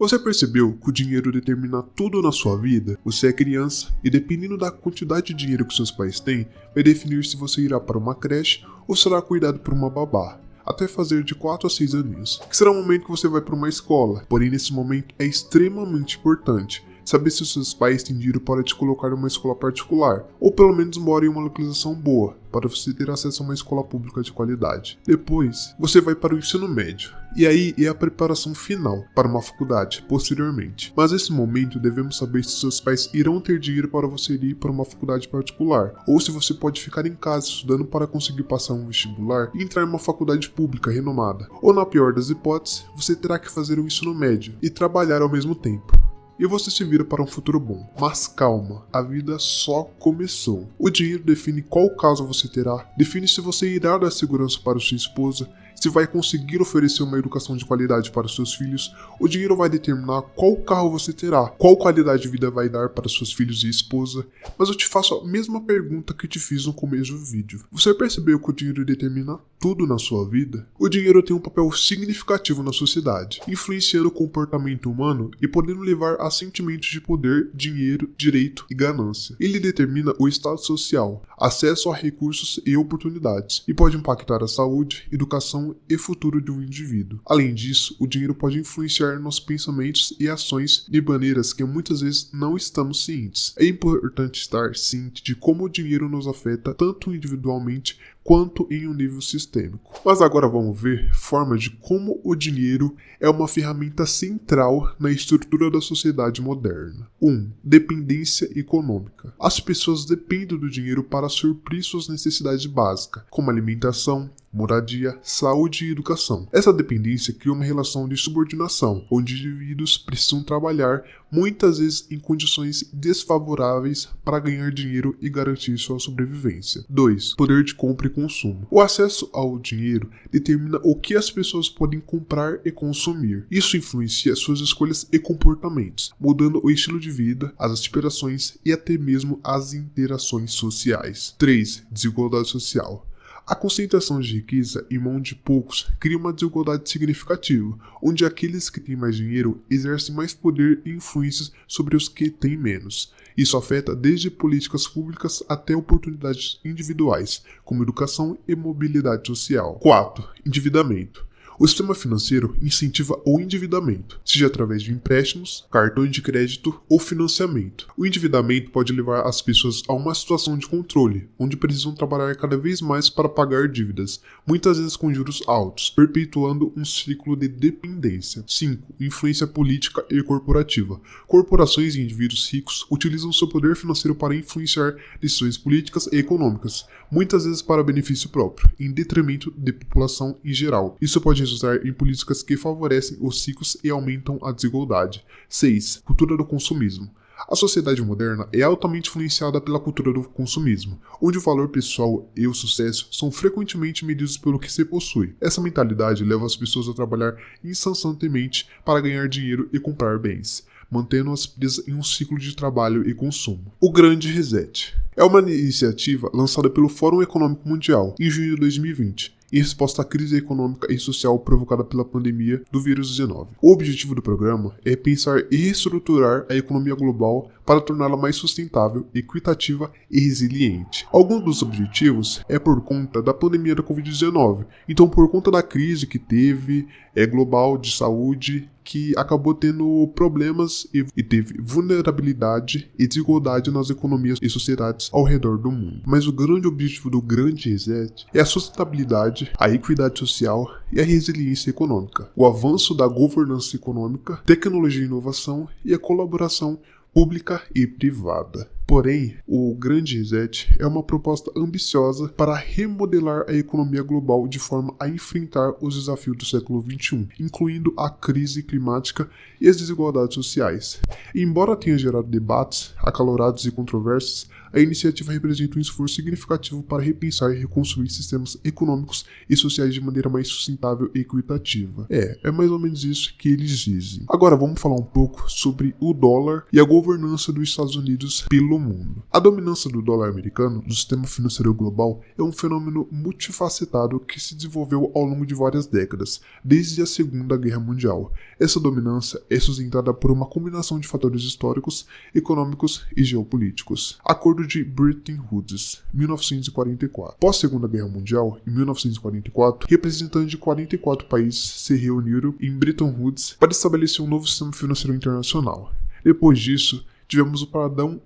Você percebeu que o dinheiro determina tudo na sua vida? Você é criança e, dependendo da quantidade de dinheiro que seus pais têm, vai definir se você irá para uma creche ou será cuidado por uma babá, até fazer de 4 a 6 aninhos, que será o momento que você vai para uma escola. Porém, nesse momento é extremamente importante saber se os seus pais têm dinheiro para te colocar em uma escola particular, ou pelo menos mora em uma localização boa, para você ter acesso a uma escola pública de qualidade. Depois, você vai para o ensino médio, e aí é a preparação final para uma faculdade, posteriormente. Mas nesse momento devemos saber se seus pais irão ter dinheiro para você ir para uma faculdade particular, ou se você pode ficar em casa estudando para conseguir passar um vestibular e entrar em uma faculdade pública renomada. Ou na pior das hipóteses, você terá que fazer o ensino médio e trabalhar ao mesmo tempo. E você se vira para um futuro bom. Mas calma, a vida só começou. O dinheiro define qual casa você terá, define se você irá dar segurança para sua esposa, se vai conseguir oferecer uma educação de qualidade para seus filhos. O dinheiro vai determinar qual carro você terá, qual qualidade de vida vai dar para seus filhos e esposa. Mas eu te faço a mesma pergunta que te fiz no começo do vídeo. Você percebeu que o dinheiro determina tudo na sua vida? O dinheiro tem um papel significativo na sociedade, influenciando o comportamento humano e podendo levar a sentimentos de poder, dinheiro, direito e ganância. Ele determina o estado social, acesso a recursos e oportunidades, e pode impactar a saúde, educação e futuro de um indivíduo. Além disso, o dinheiro pode influenciar nos pensamentos e ações de maneiras que muitas vezes não estamos cientes. É importante estar ciente de como o dinheiro nos afeta tanto individualmente quanto em um nível sistêmico. Mas agora vamos ver formas de como o dinheiro é uma ferramenta central na estrutura da sociedade moderna. 1. Dependência econômica. As pessoas dependem do dinheiro para suprir suas necessidades básicas, como alimentação, moradia, saúde e educação. Essa dependência cria uma relação de subordinação, onde indivíduos precisam trabalhar muitas vezes em condições desfavoráveis para ganhar dinheiro e garantir sua sobrevivência. 2. Poder de compra e consumo. O acesso ao dinheiro determina o que as pessoas podem comprar e consumir. Isso influencia suas escolhas e comportamentos, mudando o estilo de vida, as aspirações e até mesmo as interações sociais. 3. Desigualdade social. A concentração de riqueza em mão de poucos cria uma desigualdade significativa, onde aqueles que têm mais dinheiro exercem mais poder e influências sobre os que têm menos. Isso afeta desde políticas públicas até oportunidades individuais, como educação e mobilidade social. 4. Endividamento. O sistema financeiro incentiva o endividamento, seja através de empréstimos, cartões de crédito ou financiamento. O endividamento pode levar as pessoas a uma situação de controle, onde precisam trabalhar cada vez mais para pagar dívidas, muitas vezes com juros altos, perpetuando um ciclo de dependência. 5. Influência política e corporativa. Corporações e indivíduos ricos utilizam seu poder financeiro para influenciar decisões políticas e econômicas, muitas vezes para benefício próprio, em detrimento da população em geral. Isso pode resultar em políticas que favorecem os ricos e aumentam a desigualdade. 6. Cultura do consumismo. A sociedade moderna é altamente influenciada pela cultura do consumismo, onde o valor pessoal e o sucesso são frequentemente medidos pelo que se possui. Essa mentalidade leva as pessoas a trabalhar incessantemente para ganhar dinheiro e comprar bens, mantendo-as presas em um ciclo de trabalho e consumo. O Grande Reset é uma iniciativa lançada pelo Fórum Econômico Mundial em junho de 2020, em resposta à crise econômica e social provocada pela pandemia do vírus 19. O objetivo do programa é pensar e reestruturar a economia global para torná-la mais sustentável, equitativa e resiliente. Alguns dos objetivos é por conta da pandemia da Covid-19, então por conta da crise que teve global de saúde, que acabou tendo problemas e teve vulnerabilidade e desigualdade nas economias e sociedades ao redor do mundo. Mas o grande objetivo do Grande Reset é a sustentabilidade, a equidade social e a resiliência econômica, o avanço da governança econômica, tecnologia e inovação e a colaboração pública e privada. Porém, o Grande Reset é uma proposta ambiciosa para remodelar a economia global de forma a enfrentar os desafios do século XXI, incluindo a crise climática e as desigualdades sociais. E embora tenha gerado debates acalorados e controversos, a iniciativa representa um esforço significativo para repensar e reconstruir sistemas econômicos e sociais de maneira mais sustentável e equitativa. É mais ou menos isso que eles dizem. Agora vamos falar um pouco sobre o dólar e a governança dos Estados Unidos pelo mundo. A dominância do dólar americano no sistema financeiro global é um fenômeno multifacetado que se desenvolveu ao longo de várias décadas, desde a Segunda Guerra Mundial. Essa dominância é sustentada por uma combinação de fatores históricos, econômicos e geopolíticos. Acordo de Bretton Woods, 1944. Pós-Segunda Guerra Mundial, em 1944, representantes de 44 países se reuniram em Bretton Woods para estabelecer um novo sistema financeiro internacional. Depois disso, tivemos o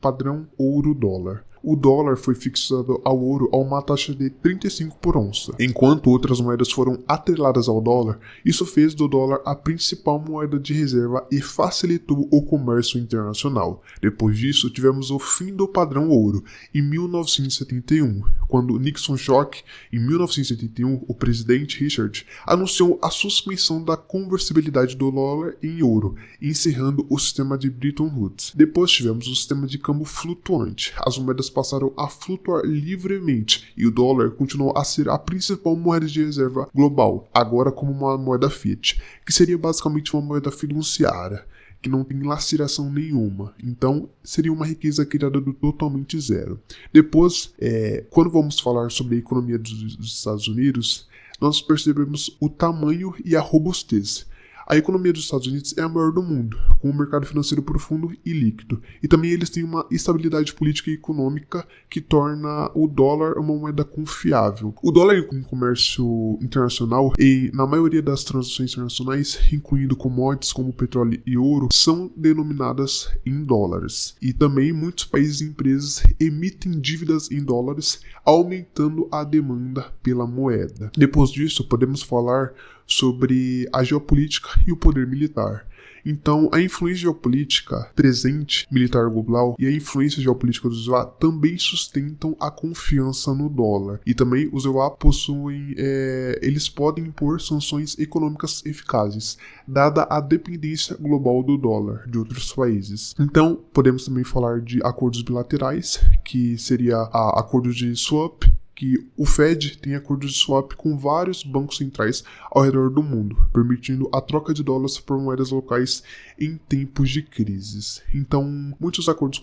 padrão ouro-dólar. O dólar foi fixado ao ouro a uma taxa de 35 por onça. Enquanto outras moedas foram atreladas ao dólar, isso fez do dólar a principal moeda de reserva e facilitou o comércio internacional. Depois disso, tivemos o fim do padrão ouro, em 1971, quando Nixon Shock, em 1971, o presidente Richard anunciou a suspensão da conversibilidade do dólar em ouro, encerrando o sistema de Bretton Woods. Depois tivemos o sistema de câmbio flutuante. As moedas passaram a flutuar livremente e o dólar continuou a ser a principal moeda de reserva global, agora como uma moeda fiat, que seria basicamente uma moeda fiduciária, que não tem laceração nenhuma, então seria uma riqueza criada do totalmente zero. Depois, quando vamos falar sobre a economia dos Estados Unidos, nós percebemos o tamanho e a robustez. A economia dos Estados Unidos é a maior do mundo, com um mercado financeiro profundo e líquido. E também eles têm uma estabilidade política e econômica que torna o dólar uma moeda confiável. O dólar em comércio internacional e na maioria das transações internacionais, incluindo commodities como petróleo e ouro, são denominadas em dólares. E também muitos países e empresas emitem dívidas em dólares, aumentando a demanda pela moeda. Depois disso, podemos falar sobre a geopolítica e o poder militar. Então, a influência geopolítica presente, militar global, e a influência geopolítica dos EUA também sustentam a confiança no dólar. E também os EUA possuem, eles podem impor sanções econômicas eficazes, dada a dependência global do dólar de outros países. Então, podemos também falar de acordos bilaterais, que seria acordos de swap, que o Fed tem acordos de swap com vários bancos centrais ao redor do mundo, permitindo a troca de dólares por moedas locais em tempos de crises. Então, muitos acordos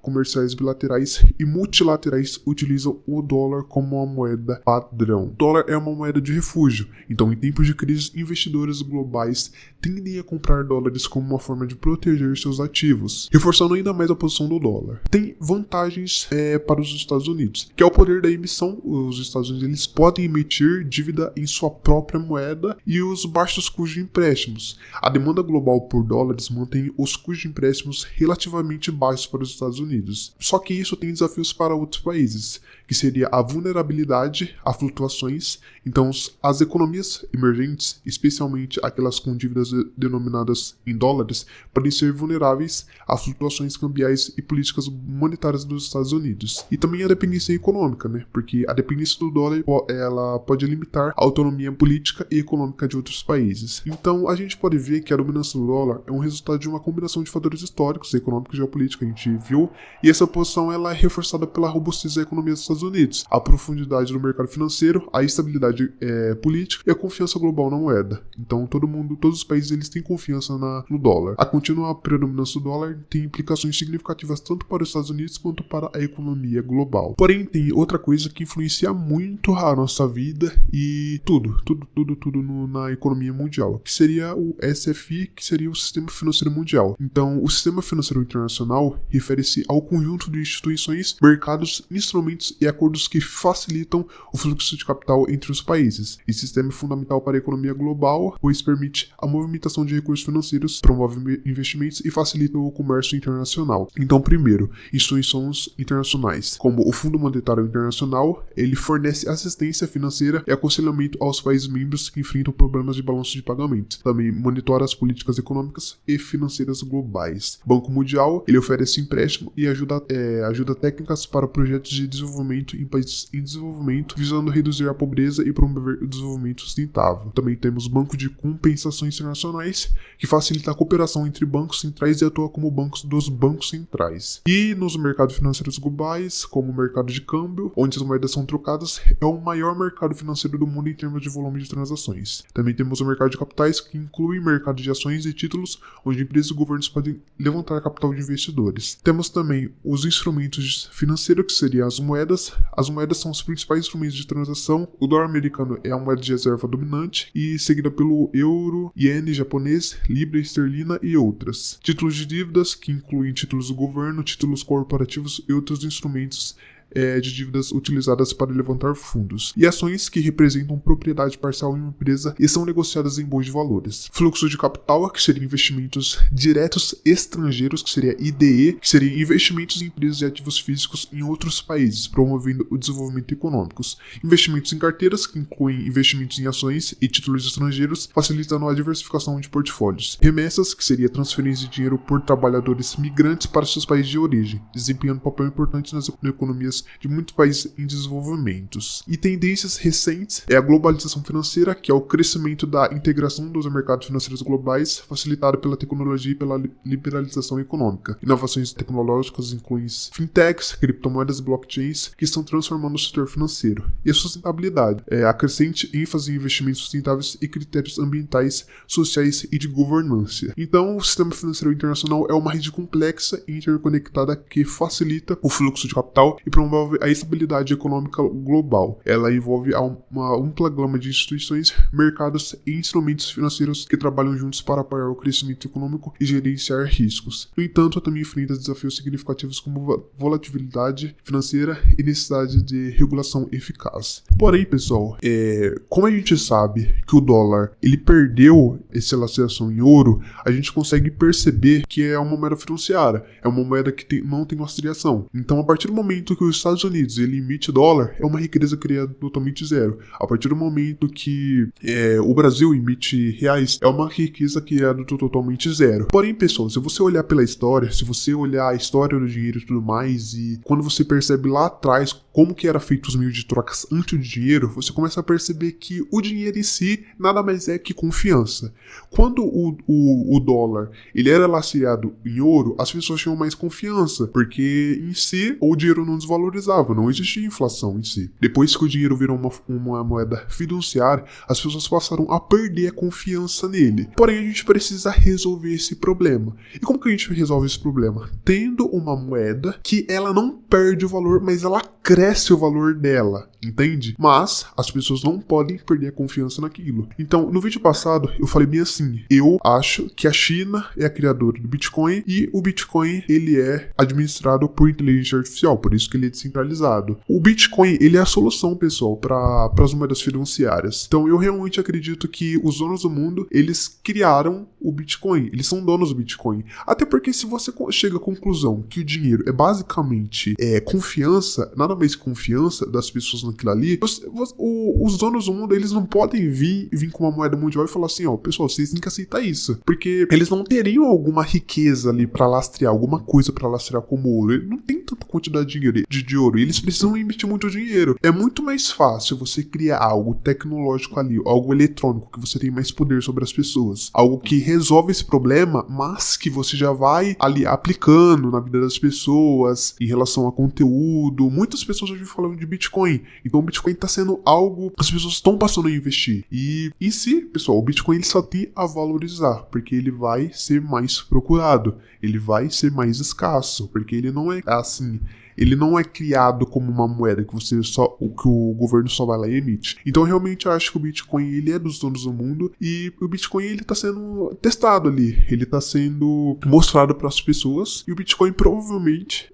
comerciais bilaterais e multilaterais utilizam o dólar como uma moeda padrão. O dólar é uma moeda de refúgio, então em tempos de crise, investidores globais tendem a comprar dólares como uma forma de proteger seus ativos, reforçando ainda mais a posição do dólar. Tem vantagens para os Estados Unidos, que é o poder da emissão. Os Estados Unidos eles podem emitir dívida em sua própria moeda e os baixos custos de empréstimos. A demanda global por dólares mantém os custos de empréstimos relativamente baixos para os Estados Unidos. Só que isso tem desafios para outros países, que seria a vulnerabilidade a flutuações. Então, as economias emergentes, especialmente aquelas com dívidas denominadas em dólares, podem ser vulneráveis a flutuações cambiais e políticas monetárias dos Estados Unidos. E também a dependência econômica, porque a dependência do dólar ela pode limitar a autonomia política e econômica de outros países. Então, a gente pode ver que a dominância do dólar é um resultado de uma combinação de fatores históricos, econômicos e geopolíticos, a gente viu, e essa posição ela é reforçada pela robustez da economia dos Estados Unidos, a profundidade do mercado financeiro, a estabilidade política e a confiança global na moeda. Então, todos os países eles têm confiança no dólar. A contínua predominância do dólar tem implicações significativas tanto para os Estados Unidos quanto para a economia global. Porém, tem outra coisa que influencia muito a nossa vida e tudo na economia mundial, que seria o SFI, que seria o Sistema Financeiro Mundial. Então, o Sistema Financeiro Internacional refere-se ao conjunto de instituições, mercados, instrumentos e acordos que facilitam o fluxo de capital entre os países. Esse sistema é fundamental para a economia global, pois permite a movimentação de recursos financeiros, promove investimentos e facilita o comércio internacional. Então, primeiro, instituições internacionais, como o Fundo Monetário Internacional, Internacional, ele fornece assistência financeira e aconselhamento aos países membros que enfrentam problemas de balanço de pagamento. Também monitora as políticas econômicas e financeiras globais. O Banco Mundial, ele oferece empréstimo e ajuda técnicas para projetos de desenvolvimento em países em desenvolvimento, visando reduzir a pobreza e promover o desenvolvimento sustentável. Também temos o Banco de Compensações Internacionais, que facilita a cooperação entre bancos centrais e atua como bancos dos bancos centrais. E nos mercados financeiros globais, como o mercado de câmbio, onde as moedas são trocadas, é o maior mercado financeiro do mundo em termos de volume de transações. Também temos o mercado de capitais, que inclui mercado de ações e títulos, onde empresas e governos podem levantar capital de investidores. Temos também os instrumentos financeiros, que seriam as moedas. As moedas são os principais instrumentos de transação. O dólar americano é a moeda de reserva dominante, e seguida pelo euro, iene japonês, libra esterlina e outras. Títulos de dívidas, que incluem títulos do governo, títulos corporativos e outros instrumentos de dívidas utilizadas para levantar fundos, e ações que representam propriedade parcial em uma empresa e são negociadas em bolsa de valores. Fluxo de capital, que seria investimentos diretos estrangeiros, que seria IDE, que seria investimentos em empresas e ativos físicos em outros países, promovendo o desenvolvimento econômico. Investimentos em carteiras, que incluem investimentos em ações e títulos estrangeiros, facilitando a diversificação de portfólios. Remessas, que seria transferência de dinheiro por trabalhadores migrantes para seus países de origem, desempenhando um papel importante nas economias de muitos países em desenvolvimento. E tendências recentes é a globalização financeira, que é o crescimento da integração dos mercados financeiros globais, facilitado pela tecnologia e pela liberalização econômica. Inovações tecnológicas incluem fintechs, criptomoedas e blockchains, que estão transformando o setor financeiro. E a sustentabilidade é a crescente ênfase em investimentos sustentáveis e critérios ambientais, sociais e de governança. Então, o sistema financeiro internacional é uma rede complexa e interconectada que facilita o fluxo de capital e promove a estabilidade econômica global. Ela envolve uma ampla gama de instituições, mercados e instrumentos financeiros que trabalham juntos para apoiar o crescimento econômico e gerenciar riscos. No entanto, ela também enfrenta desafios significativos como volatilidade financeira e necessidade de regulação eficaz. Porém, pessoal, como a gente sabe que o dólar ele perdeu essa lastreação em ouro, a gente consegue perceber que é uma moeda fiduciária, é uma moeda que não tem lastreação. Então, a partir do momento que os Estados Unidos ele emite dólar, é uma riqueza criada totalmente zero. A partir do momento que o Brasil emite reais, é uma riqueza criada totalmente zero. Porém, pessoal, se você olhar pela história, se você olhar a história do dinheiro e tudo mais, e quando você percebe lá atrás como que era feito os meios de trocas antes do dinheiro, você começa a perceber que o dinheiro em si nada mais é que confiança. Quando o dólar ele era lastreado em ouro, as pessoas tinham mais confiança, porque em si o dinheiro não desvalorizava, não existia inflação em si. Depois que o dinheiro virou uma moeda fiduciária, as pessoas passaram a perder a confiança nele. Porém, a gente precisa resolver esse problema. E como que a gente resolve esse problema? Tendo uma moeda que ela não perde o valor, mas ela cresce o valor dela, entende? Mas as pessoas não podem perder a confiança naquilo. Então, no vídeo passado, eu falei bem assim, eu acho que a China é a criadora do Bitcoin e o Bitcoin, ele é administrado por inteligência artificial, por isso que ele é descentralizado. O Bitcoin, ele é a solução, pessoal, para as moedas fiduciárias. Então, eu realmente acredito que os donos do mundo, eles criaram o Bitcoin, eles são donos do Bitcoin. Até porque se você chega à conclusão que o dinheiro é basicamente confiança, nada mais que confiança das pessoas naquilo ali, os donos do mundo, eles não podem vir com uma moeda mundial e falar assim, ó, pessoal, vocês têm que aceitar isso, porque eles não teriam alguma riqueza ali pra lastrear, alguma coisa pra lastrear como ouro. Ele não tem tanta quantidade de ouro, e eles precisam emitir muito dinheiro. É muito mais fácil você criar algo tecnológico ali, algo eletrônico, que você tem mais poder sobre as pessoas, algo que resolve esse problema, mas que você já vai ali aplicando na vida das pessoas, em relação a conteúdo. Muitas pessoas hoje falando de Bitcoin, então o Bitcoin tá sendo algo que as pessoas estão passando a investir. E em si, pessoal, o Bitcoin ele só tem a valorizar, porque ele vai ser mais procurado, ele vai ser mais escasso, porque ele não é assim, ele não é criado como uma moeda que o governo só vai lá e emite. Então eu realmente acho que o Bitcoin ele é dos donos do mundo, e o Bitcoin ele tá sendo testado ali, ele tá sendo mostrado para as pessoas, e o Bitcoin provavelmente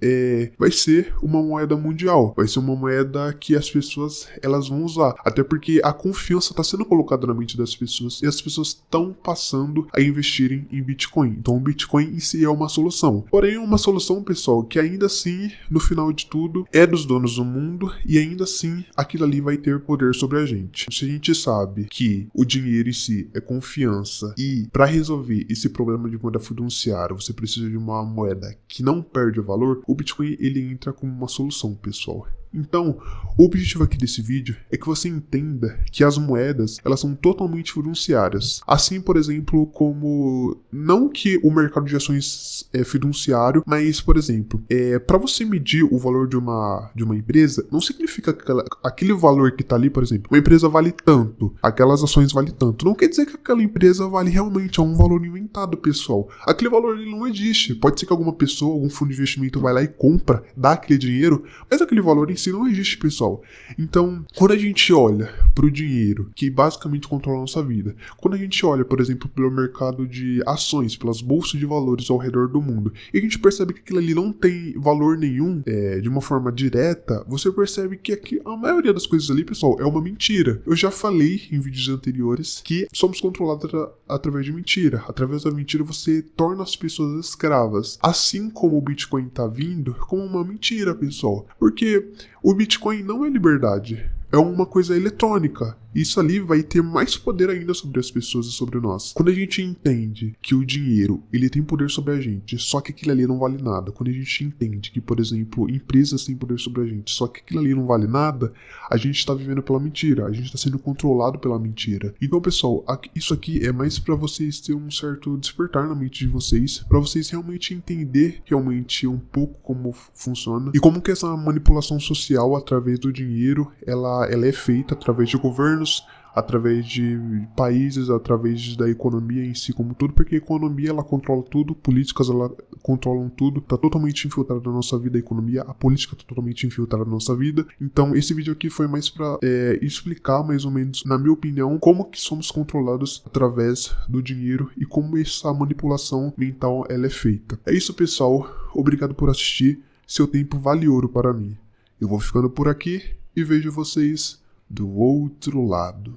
vai ser uma moeda mundial, vai ser uma moeda que as pessoas elas vão usar, até porque a confiança tá sendo colocada na mente das pessoas, e as pessoas estão passando a investirem em Bitcoin. Então o Bitcoin em si é uma solução, porém é uma solução, pessoal, que ainda assim no final final de tudo é dos donos do mundo e ainda assim aquilo ali vai ter poder sobre a gente. Se a gente sabe que o dinheiro em si é confiança e para resolver esse problema de moeda fiduciária você precisa de uma moeda que não perde o valor, o Bitcoin ele entra como uma solução, pessoal. Então, o objetivo aqui desse vídeo é que você entenda que as moedas, elas são totalmente fiduciárias. Assim, por exemplo, como, não que o mercado de ações é fiduciário, mas, por exemplo, para você medir o valor de uma empresa, não significa que aquele valor que está ali, por exemplo, uma empresa vale tanto, aquelas ações valem tanto. Não quer dizer que aquela empresa vale realmente, é um valor inventado, pessoal. Aquele valor ele não existe. Pode ser que alguma pessoa, algum fundo de investimento vai lá e compra, dá aquele dinheiro, mas aquele valor em si não existe, pessoal. Então, quando a gente olha para o dinheiro, que basicamente controla a nossa vida, quando a gente olha, por exemplo, pelo mercado de ações, pelas bolsas de valores ao redor do mundo, e a gente percebe que aquilo ali não tem valor nenhum, de uma forma direta, você percebe que aqui, a maioria das coisas ali, pessoal, é uma mentira. Eu já falei em vídeos anteriores que somos controlados através de mentira. Através da mentira você torna as pessoas escravas. Assim como o Bitcoin tá vindo como uma mentira, pessoal. Porque o Bitcoin não é liberdade, é uma coisa eletrônica. Isso ali vai ter mais poder ainda sobre as pessoas e sobre nós. Quando a gente entende que o dinheiro, ele tem poder sobre a gente, só que aquilo ali não vale nada. Quando a gente entende que, por exemplo, empresas têm poder sobre a gente, só que aquilo ali não vale nada, a gente está vivendo pela mentira, a gente está sendo controlado pela mentira. Então, pessoal, isso aqui é mais para vocês terem um certo despertar na mente de vocês, para vocês realmente entender realmente um pouco como funciona e como que essa manipulação social através do dinheiro, ela é feita através de governos, através de países, através da economia em si como tudo, porque a economia ela controla tudo, políticas ela controlam tudo, tá totalmente infiltrada na nossa vida, a economia, a política tá totalmente infiltrada na nossa vida. Então esse vídeo aqui foi mais pra explicar mais ou menos, na minha opinião, como que somos controlados através do dinheiro e como essa manipulação mental ela é feita. É isso, pessoal, obrigado por assistir, seu tempo vale ouro para mim. Eu vou ficando por aqui e vejo vocês do outro lado.